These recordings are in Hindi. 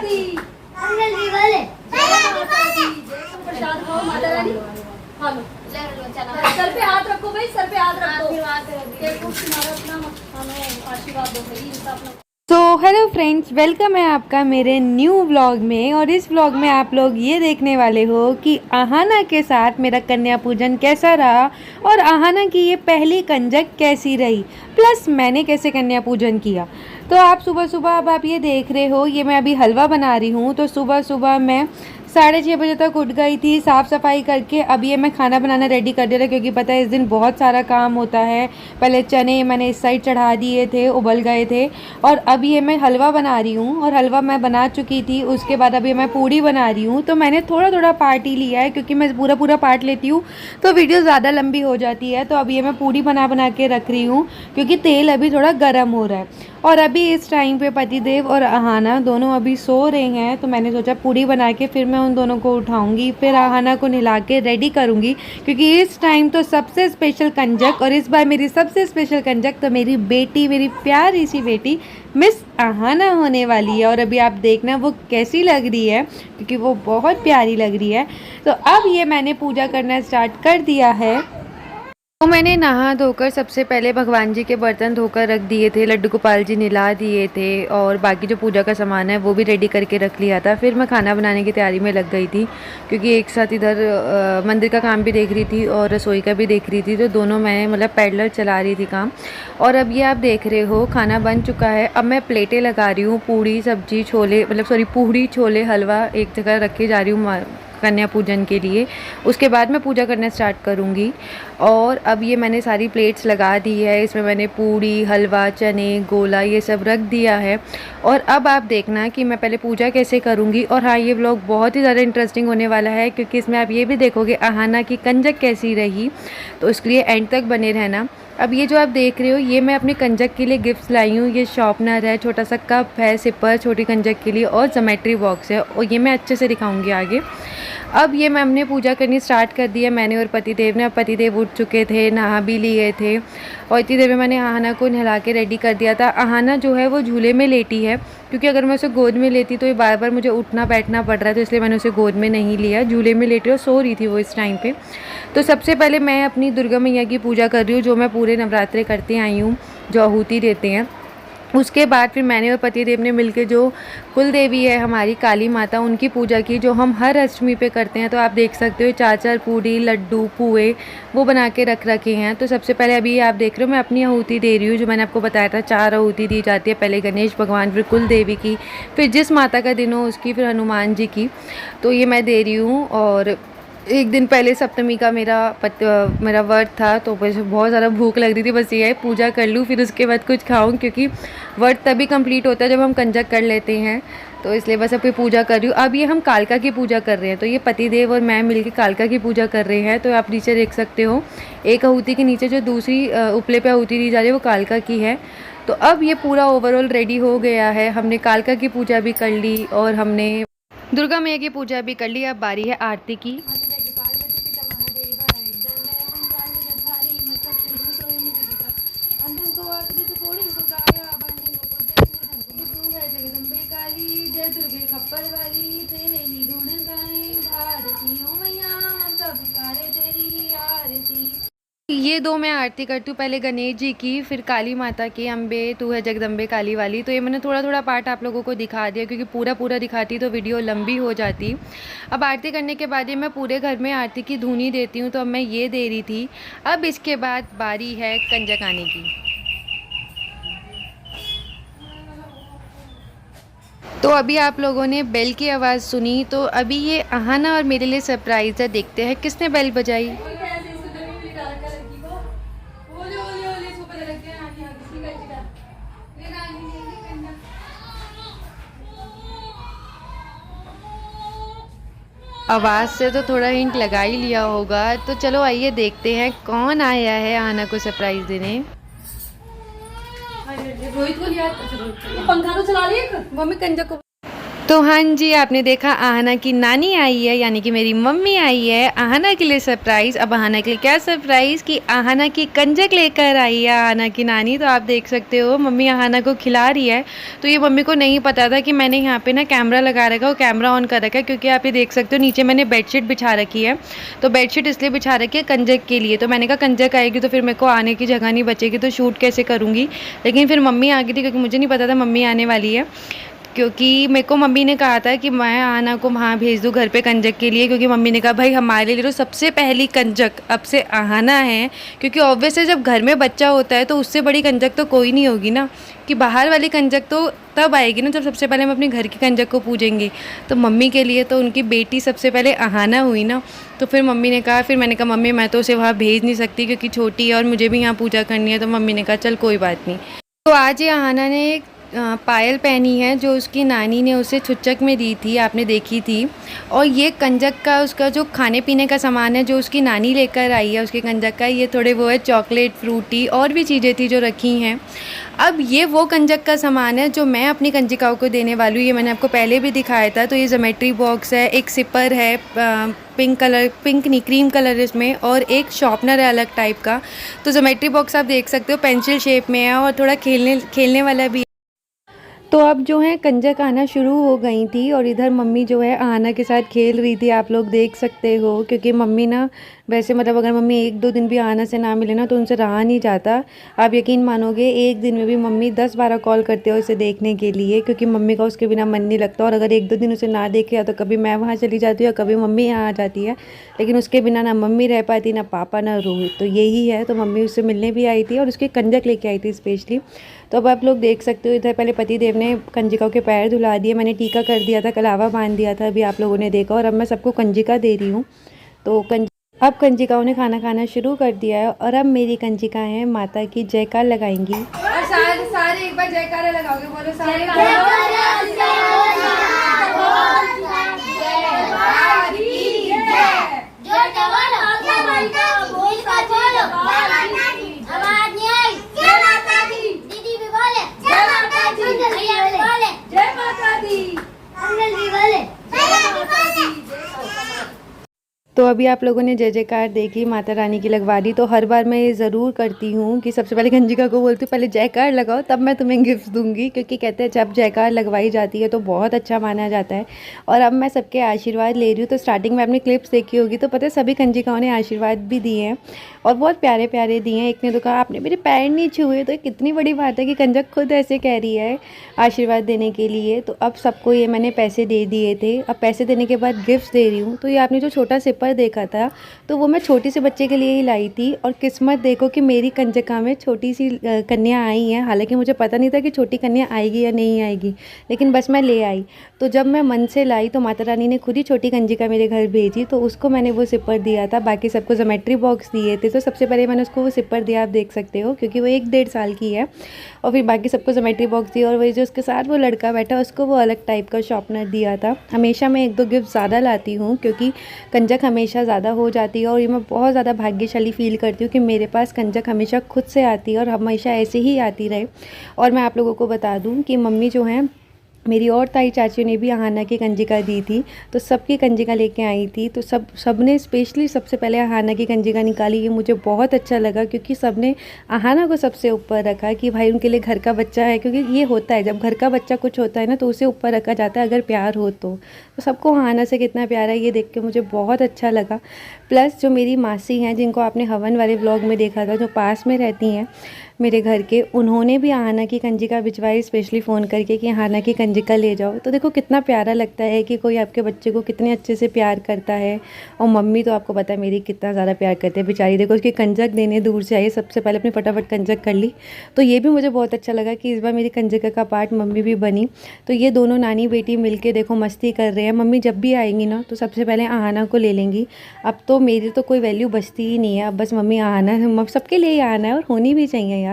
दी। जय माता दी। प्रसाद खाओ माता रानी। खा लो। सर पे हाथ रखो भाई, सर पे हाथ रखो। हमें आशीर्वाद दो भाई। तो हेलो फ्रेंड्स, वेलकम है आपका मेरे न्यू व्लॉग में। और इस व्लॉग में आप लोग ये देखने वाले हो कि आहाना के साथ मेरा कन्या पूजन कैसा रहा और आहाना की ये पहली कंजक कैसी रही, प्लस मैंने कैसे कन्या पूजन किया। तो आप सुबह सुबह अब आप ये देख रहे हो, ये मैं अभी हलवा बना रही हूँ। तो सुबह सुबह मैं 6:30 बजे तक उठ गई थी, साफ़ सफाई करके अब ये मैं खाना बनाना रेडी कर दिया था, क्योंकि पता है इस दिन बहुत सारा काम होता है। पहले चने मैंने इस साइड चढ़ा दिए थे, उबल गए थे। और अब ये मैं हलवा बना रही हूँ, और हलवा मैं बना चुकी थी। उसके बाद अभी मैं पूड़ी बना रही हूँ। तो मैंने थोड़ा थोड़ा पार्ट ही लिया है, क्योंकि मैं पूरा पूरा पार्ट लेती हूँ तो वीडियो ज़्यादा लंबी हो जाती है। तो अब ये मैं पूड़ी बना बना के रख रही हूँ, क्योंकि तेल अभी थोड़ा गर्म हो रहा है। और अभी इस टाइम पे पतिदेव और आहाना दोनों अभी सो रहे हैं। तो मैंने सोचा पूड़ी बना के फिर मैं उन दोनों को उठाऊंगी, फिर आहाना को नहला के रेडी करूंगी, क्योंकि इस टाइम तो सबसे स्पेशल कंजक, और इस बार मेरी सबसे स्पेशल कंजक तो मेरी बेटी, मेरी प्यारी सी बेटी मिस आहाना होने वाली है। और अभी आप देखना वो कैसी लग रही है, क्योंकि वो बहुत प्यारी लग रही है। तो अब ये मैंने पूजा करना स्टार्ट कर दिया है। तो मैंने नहा धोकर सबसे पहले भगवान जी के बर्तन धोकर रख दिए थे, लड्डू गोपाल जी नहला दिए थे, और बाकी जो पूजा का सामान है वो भी रेडी करके रख लिया था। फिर मैं खाना बनाने की तैयारी में लग गई थी, क्योंकि एक साथ इधर मंदिर का काम भी देख रही थी और रसोई का भी देख रही थी। तो दोनों मैं मतलब पैडलर चला रही थी काम। और अब ये आप देख रहे हो खाना बन चुका है। अब मैं प्लेटें लगा रही हूँ, पूड़ी सब्जी छोले, मतलब सॉरी पूड़ी छोले हलवा एक जगह रखे जा रही हूँ कन्या पूजन के लिए। उसके बाद मैं पूजा करना स्टार्ट करूँगी। और अब ये मैंने सारी प्लेट्स लगा दी है, इसमें मैंने पूड़ी हलवा चने गोला ये सब रख दिया है। और अब आप देखना कि मैं पहले पूजा कैसे करूँगी। और हाँ, ये व्लॉग बहुत ही ज़्यादा इंटरेस्टिंग होने वाला है, क्योंकि इसमें आप ये भी देखोगे आहाना की कंजक कैसी रही, तो इसके लिए एंड तक बने रहना। अब ये जो आप देख रहे हो, ये मैं अपने कंजक के लिए गिफ्ट्स लाई हूँ। ये शॉर्पनर है, छोटा सा कप है, सिपर छोटी कंजक के लिए, और ज्योमेट्री बॉक्स है, और ये मैं अच्छे से दिखाऊंगी आगे। अब ये मैं हमने पूजा करनी स्टार्ट कर दी है, मैंने और पतिदेव ने। अब पतिदेव उठ चुके थे, नहा भी लिए थे, और इतनी देर में मैंने आहाना को नहला के रेडी कर दिया था। आहाना जो है वो झूले में लेटी है, क्योंकि अगर मैं उसे गोद में लेती तो ये बार बार मुझे उठना बैठना पड़ रहा है, तो इसलिए मैंने उसे गोद में नहीं लिया। झूले में लेटी और सो रही थी वो इस टाइम पे। तो सबसे पहले मैं अपनी दुर्गा मैया की पूजा कर रही हूँ, जो मैं पूरे नवरात्रे करते आई हूँ, जो आहुति देते हैं। उसके बाद फिर मैंने और पतिदेव ने मिलकर जो कुल देवी है हमारी काली माता, उनकी पूजा की, जो हम हर अष्टमी पे करते हैं। तो आप देख सकते हो 4 पूड़ी लड्डू पुए वो बना के रख रखे हैं। तो सबसे पहले अभी आप देख रहे हो मैं अपनी आहुति दे रही हूँ, जो मैंने आपको बताया था 4 आहुति दी जाती है। पहले गणेश भगवान, फिर कुल देवी की, फिर जिस माता का दिन हो उसकी, फिर हनुमान जी की। तो ये मैं दे रही हूँ। और एक दिन पहले सप्तमी का मेरा व्रत था, तो मुझे बहुत ज़्यादा भूख लग रही थी। बस ये है पूजा कर लूँ, फिर उसके बाद कुछ खाऊं, क्योंकि व्रत तभी कंप्लीट होता है जब हम कंजक कर लेते हैं। तो इसलिए बस अब पूजा कर रही हूँ। अब ये हम कालका की पूजा कर रहे हैं, तो ये पतिदेव और मैं मिलकर कालका की पूजा कर रहे हैं। तो आप नीचे देख सकते हो, एक आहुति के नीचे जो दूसरी उपले पे आहुति दी जा रही है वो कालका की है। तो अब ये पूरा ओवरऑल रेडी हो गया है। हमने कालका की पूजा भी कर ली और हमने दुर्गा मैया की पूजा भी कर ली। अब बारी है आरती की। जय दुर्गे खप्पर वाली तेरी गुण गाएं भारती ओ मैया, हम सब पुकारे तेरी आरती। ये 2 मैं आरती करती हूँ, पहले गणेश जी की, फिर काली माता की, अम्बे तू है जगदम्बे काली वाली। तो ये मैंने थोड़ा थोड़ा पार्ट आप लोगों को दिखा दिया, क्योंकि पूरा पूरा दिखाती तो वीडियो लंबी हो जाती। अब आरती करने के बाद ये मैं पूरे घर में आरती की धुनी देती हूँ, तो अब मैं ये दे रही थी। अब इसके बाद बारी है कंजक आने की। तो अभी आप लोगों ने बेल की आवाज़ सुनी, तो अभी ये आहाना और मेरे लिए सरप्राइज़ है। देखते हैं किसने बेल बजाई। आवाज़ से तो थोड़ा हिंट लगा ही लिया होगा। तो चलो आइए देखते हैं कौन आया है आहाना को सरप्राइज़ देने। रोहित को लिया, पंखा तो चला लिया। वो मैं कंजक को तो हाँ जी, आपने देखा आहना की नानी आई है, यानी कि मेरी मम्मी आई है आहना के लिए सरप्राइज़। अब आहना के लिए क्या सरप्राइज़ कि आहना की कंजक लेकर आई है आहना की नानी। तो आप देख सकते हो मम्मी आहना को खिला रही है। तो ये मम्मी को नहीं पता था कि मैंने यहाँ पे ना कैमरा लगा रखा है, कैमरा ऑन कर रखा है, क्योंकि आप ये देख सकते हो नीचे मैंने बेडशीट बिछा रखी है। तो बेडशीट इसलिए बिछा रखी है कंजक के लिए। तो मैंने कहा कंजक आएगी तो फिर मेरे को आने की जगह नहीं बचेगी, तो शूट कैसे करूँगी। लेकिन फिर मम्मी आ गई थी, क्योंकि मुझे नहीं पता था मम्मी आने वाली है, क्योंकि मेरे को मम्मी ने कहा था कि मैं आहना को वहाँ भेज दूँ घर पे कंजक के लिए, क्योंकि मम्मी ने कहा भाई हमारे लिए तो सबसे पहली कंजक अब से आहना है, क्योंकि ऑब्वियस है जब घर में बच्चा होता है तो उससे बड़ी कंजक तो कोई नहीं होगी ना, कि बाहर वाली कंजक तो तब आएगी ना जब सबसे पहले हम अपने घर की कंजक को पूजेंगे। तो मम्मी के लिए तो उनकी बेटी सबसे पहले आहना हुई ना। तो फिर मम्मी ने कहा, फिर मैंने कहा मम्मी मैं तो उसे वहाँ भेज नहीं सकती क्योंकि छोटी है और मुझे भी यहाँ पूजा करनी है। तो मम्मी ने कहा चल कोई बात नहीं। तो आज ये आहना ने एक पायल पहनी है जो उसकी नानी ने उसे छुच्चक में दी थी, आपने देखी थी। और ये कंजक का उसका जो खाने पीने का सामान है जो उसकी नानी लेकर आई है उसके कंजक का, ये थोड़े वो है चॉकलेट, फ्रूटी और भी चीज़ें थी जो रखी हैं। अब ये वो कंजक का सामान है जो मैं अपनी कंजिकाओं को देने वाली हूँ। ये मैंने आपको पहले भी दिखाया था। तो ये ज्योमेट्री बॉक्स है, एक सिपर है पिंक कलर, पिंक नहीं क्रीम कलर इसमें, और एक शॉर्पनर है अलग टाइप का। तो ज्योमेट्री बॉक्स आप देख सकते हो पेंसिल शेप में है और थोड़ा खेलने वाला भी। तो अब जो है कंजक आना शुरू हो गई थी और इधर मम्मी जो है आहना के साथ खेल रही थी, आप लोग देख सकते हो। क्योंकि मम्मी ना वैसे मतलब अगर मम्मी 1-2 दिन भी आहना से ना मिले ना तो उनसे रहा नहीं जाता। आप यकीन मानोगे एक दिन में भी मम्मी 10-12 कॉल करते हो उसे देखने के लिए, क्योंकि मम्मी का उसके बिना मन नहीं लगता। और अगर 1-2 दिन उसे ना देखे या तो कभी मैं वहाँ चली जाती हूँ या कभी मम्मी यहाँ आ जाती है, लेकिन उसके बिना ना मम्मी रह पाती, ना पापा, ना रोहित। तो यही है, तो मम्मी उससे मिलने भी आई थी और उसके कंजक लेके आई थी स्पेशली। तो अब आप लोग देख सकते हो इधर पहले पति देव ने कंजिकाओं के पैर धुला दिए, मैंने टीका कर दिया था, कलावा बांध दिया था, अभी आप लोगों ने देखा। और अब मैं सबको कंजिका दे रही हूँ। तो अब कंजिकाओं ने खाना खाना शुरू कर दिया है और अब मेरी कंजिकाएँ माता की जयकार लगाएंगी। और सारे एक बार जयकारा लगाओगे, बोलो सारे तो अभी आप लोगों ने जय जयकार देखी माता रानी की लगवा दी। तो हर बार मैं ये ज़रूर करती हूँ कि सबसे पहले कंजिका को बोलती हूँ पहले जयकार लगाओ तब मैं तुम्हें गिफ्ट दूंगी, क्योंकि कहते हैं जब जयकार लगवाई जाती है तो बहुत अच्छा माना जाता है। और अब मैं सबके आशीर्वाद ले रही हूँ। तो स्टार्टिंग में आपने क्लिप्स देखी होगी तो पता है सभी कंजिकाओं ने आशीर्वाद भी दिए हैं और बहुत प्यारे प्यारे दिए हैं। एक ने तो कहा आपने मेरे पैर नहीं छुए, तो कितनी बड़ी बात है कि कंजक खुद ऐसे कह रही है आशीर्वाद देने के लिए। तो अब सबको ये मैंने पैसे दे दिए थे। अब पैसे देने के बाद गिफ्ट दे रही हूँ। तो ये आपने जो छोटा सिपर देखा था तो वो मैं छोटी से बच्चे के लिए ही लाई थी। और किस्मत देखो कि मेरी कंजका में छोटी सी कन्या आई है। हालांकि मुझे पता नहीं था कि छोटी कन्या आएगी या नहीं आएगी, लेकिन बस मैं ले आई। तो जब मैं मन से लाई तो माता रानी ने खुद ही छोटी कंजिका मेरे घर भेजी, तो उसको मैंने वो सिपर दिया था। बाकी सबको ज्योमेट्री बॉक्स दिए थे। तो सबसे पहले मैंने उसको वो सिपर दिया, आप देख सकते हो, क्योंकि वो 1-1.5 साल की है। और फिर बाकी सबको ज्योमेट्री बॉक्स दिया और वही जो उसके साथ वो लड़का बैठा उसको वो अलग टाइप का शॉर्पनर दिया था। हमेशा मैं 1-2 गिफ्ट ज़्यादा लाती हूँ क्योंकि कंजक हमेशा ज़्यादा हो जाती है और ये मैं बहुत ज़्यादा भाग्यशाली फ़ील करती हूँ कि मेरे पास कंजक हमेशा खुद से आती है और हमेशा ऐसे ही आती रहे। और मैं आप लोगों को बता दूँ कि मम्मी जो हैं मेरी और ताई चाची ने भी आहना की कंजिका दी थी, तो सबकी कंजिका लेके आई थी। तो सबने स्पेशली सबसे पहले आहना की कंजिका निकाली। ये मुझे बहुत अच्छा लगा क्योंकि सबने आहना को सबसे ऊपर रखा कि भाई उनके लिए घर का बच्चा है। क्योंकि ये होता है जब घर का बच्चा कुछ होता है ना तो उसे ऊपर रखा जाता है अगर प्यार हो तो सबको आहना से कितना प्यार है ये देख के मुझे बहुत अच्छा लगा। प्लस जो मेरी मासी हैं जिनको आपने हवन वाले व्लॉग में देखा था, जो पास में रहती हैं मेरे घर के, उन्होंने भी आहना की कंजिका भिजवाई स्पेशली फ़ोन करके कि आहना की कंजिका ले जाओ। तो देखो कितना प्यारा लगता है कि कोई आपके बच्चे को कितने अच्छे से प्यार करता है। और मम्मी तो आपको पता है मेरी कितना ज़्यादा प्यार करते हैं बेचारी। देखो उसकी कंजक देने दूर से आई, सबसे पहले अपने फटाफट कंजक कर ली। तो ये भी मुझे बहुत अच्छा लगा कि इस बार मेरी कंजिका का पार्ट मम्मी भी बनी। तो ये दोनों नानी बेटी मिल के देखो मस्ती कर रहे हैं। मम्मी जब भी आएंगी ना तो सबसे पहले आहना को ले लेंगी। अब तो मेरी तो कोई वैल्यू बचती ही नहीं है, अब बस मम्मी आहना सबके लिए ही आना है और होनी भी चाहिए यार।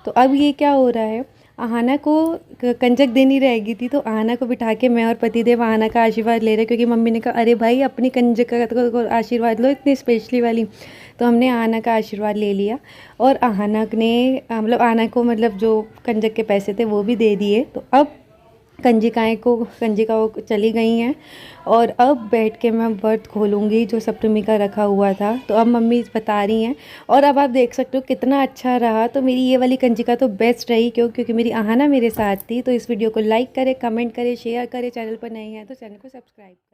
तो अब ये क्या हो रहा है, आहना को कंजक देनी रहेगी थी तो आहना को बिठा के मैं और पतिदेव आहना का आशीर्वाद ले रहे, क्योंकि मम्मी ने कहा अरे भाई अपनी कंजक का आशीर्वाद लो इतनी स्पेशली वाली। तो हमने आहना का आशीर्वाद ले लिया और आहना ने मतलब आहना को मतलब जो कंजक के पैसे थे वो भी दे दिए। तो अब कंजिकाओं चली गई हैं और अब बैठ के मैं व्रत खोलूँगी जो सप्तमी का रखा हुआ था। तो अब मम्मी बता रही हैं और अब आप देख सकते हो कितना अच्छा रहा। तो मेरी ये वाली कंजिका तो बेस्ट रही क्योंकि मेरी आहाना मेरे साथ थी। तो इस वीडियो को लाइक करें, कमेंट करें, शेयर करें, चैनल पर नए हैं तो चैनल को सब्सक्राइब करें।